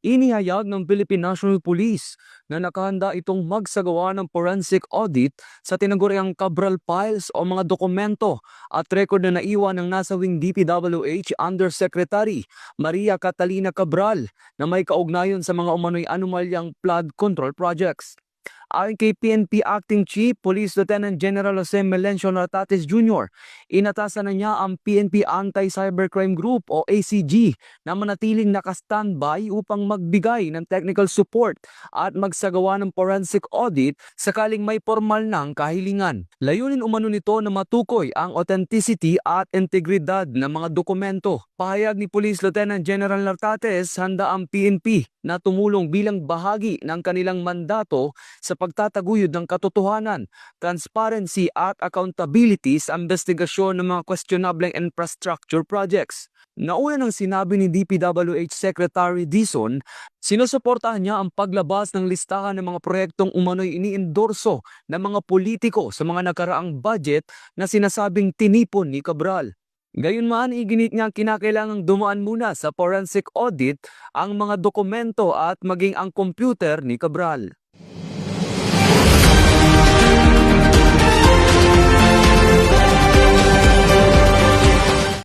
Inihayag ng Philippine National Police na nakahanda itong magsagawa ng forensic audit sa tinaguriang Cabral files o mga dokumento at record na naiwan ng nasawing DPWH Undersecretary Maria Catalina Cabral na may kaugnayan sa mga umano'y anomalyang flood control projects. Ayon kay PNP Acting Chief Police Lieutenant General Jose Melencio Nartates Jr., inatasan na niya ang PNP Anti-Cybercrime Group o ACG na manatiling naka-standby upang magbigay ng technical support at magsagawa ng forensic audit sakaling may formal ng kahilingan. Layunin umano nito na matukoy ang authenticity at integridad ng mga dokumento. Pahayag ni Police Lieutenant General Nartates, handa ang PNP na tumulong bilang bahagi ng kanilang mandato sa pagtataguyod ng katotohanan, transparency at accountability sa investigasyon ng mga questionable infrastructure projects. Nauna nang sinabi ni DPWH Secretary Dizon, sinusuportahan niya ang paglabas ng listahan ng mga proyektong umano'y iniendorso ng mga politiko sa mga nakaraang budget na sinasabing tinipon ni Cabral. Gayunman, iginit niya kinakailangang dumaan muna sa forensic audit ang mga dokumento at maging ang computer ni Cabral.